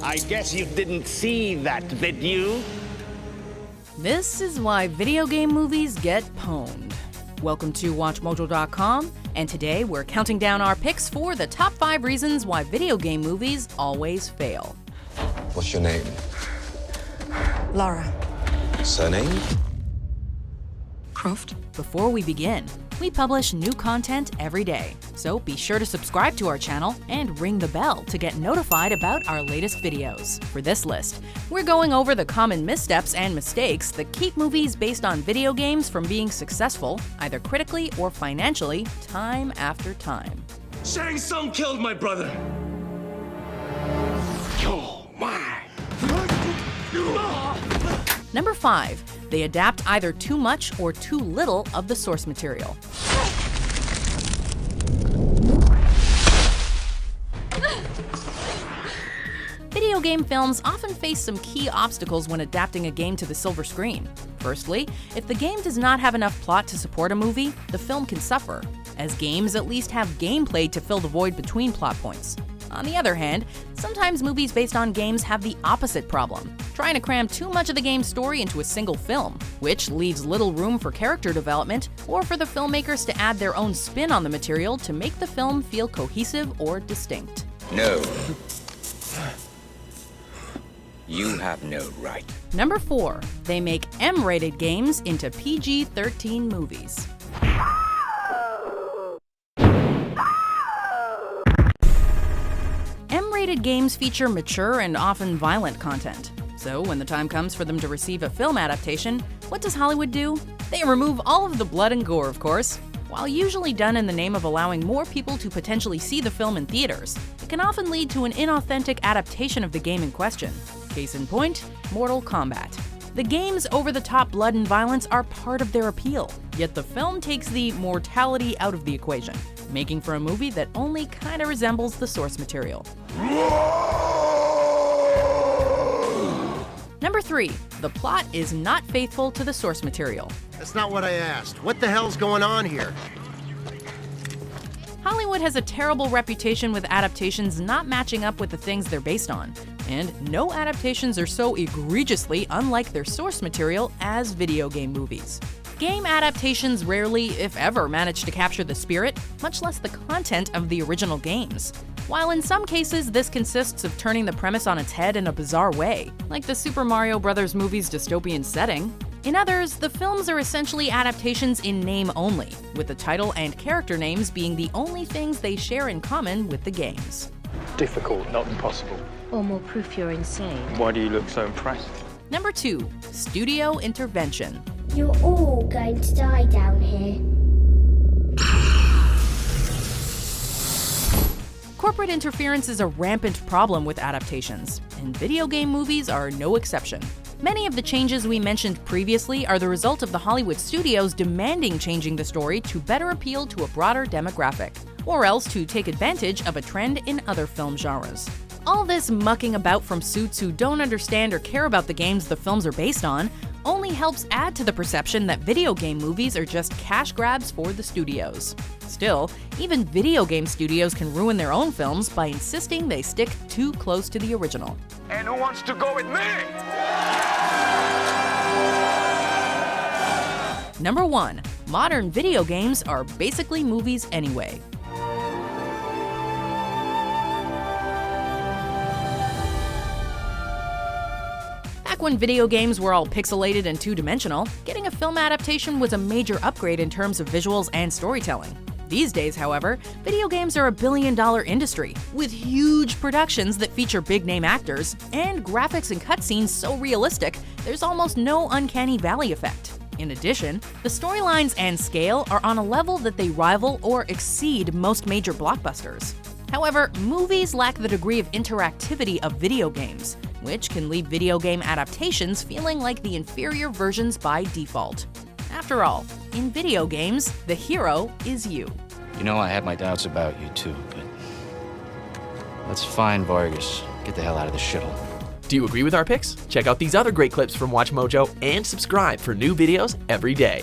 I guess you didn't see that, did you? This is why video game movies get pwned. Welcome to WatchMojo.com, and today we're counting down our picks for the top 5 reasons why video game movies always fail. What's your name? Laura. Surname? Croft. Before we begin, we publish new content every day, so be sure to subscribe to our channel and ring the bell to get notified about our latest videos. For this list, we're going over the common missteps and mistakes that keep movies based on video games from being successful, either critically or financially, time after time. Shang Tsung killed my brother! Oh, my. Number 5. They adapt either too much or too little of the source material. Video game films often face some key obstacles when adapting a game to the silver screen. Firstly, if the game does not have enough plot to support a movie, the film can suffer, as games at least have gameplay to fill the void between plot points. On the other hand, sometimes movies based on games have the opposite problem, trying to cram too much of the game's story into a single film, which leaves little room for character development or for the filmmakers to add their own spin on the material to make the film feel cohesive or distinct. No. You have no right. Number 4. They make M-rated games into PG-13 movies. M-rated games feature mature and often violent content. So when the time comes for them to receive a film adaptation, what does Hollywood do? They remove all of the blood and gore, of course. While usually done in the name of allowing more people to potentially see the film in theaters, it can often lead to an inauthentic adaptation of the game in question. Case in point, Mortal Kombat. The game's over-the-top blood and violence are part of their appeal, yet the film takes the mortality out of the equation, making for a movie that only kinda resembles the source material. Number 3. The plot is not faithful to the source material. That's not what I asked. What the hell's going on here? Hollywood has a terrible reputation with adaptations not matching up with the things they're based on, and no adaptations are so egregiously unlike their source material as video game movies. Game adaptations rarely, if ever, manage to capture the spirit, much less the content of the original games. While in some cases this consists of turning the premise on its head in a bizarre way, like the Super Mario Bros. Movie's dystopian setting, in others, the films are essentially adaptations in name only, with the title and character names being the only things they share in common with the games. Difficult, not impossible. Or more proof you're insane. Why do you look so impressed? Number 2. Studio intervention. You're all going to die down here. Corporate interference is a rampant problem with adaptations, and video game movies are no exception. Many of the changes we mentioned previously are the result of the Hollywood studios demanding changing the story to better appeal to a broader demographic, or else to take advantage of a trend in other film genres. All this mucking about from suits who don't understand or care about the games the films are based on only helps add to the perception that video game movies are just cash grabs for the studios. Still, even video game studios can ruin their own films by insisting they stick too close to the original. And who wants to go with me? Number 1. Modern video games are basically movies anyway. Back when video games were all pixelated and two-dimensional, getting a film adaptation was a major upgrade in terms of visuals and storytelling. These days, however, video games are a billion-dollar industry, with huge productions that feature big-name actors, and graphics and cutscenes so realistic, there's almost no uncanny valley effect. In addition, the storylines and scale are on a level that they rival or exceed most major blockbusters. However, movies lack the degree of interactivity of video games, which can leave video game adaptations feeling like the inferior versions by default. After all, in video games, the hero is you. You know, I had my doubts about you too, but let's find Vargas. Get the hell out of this shithole. Do you agree with our picks? Check out these other great clips from WatchMojo and subscribe for new videos every day.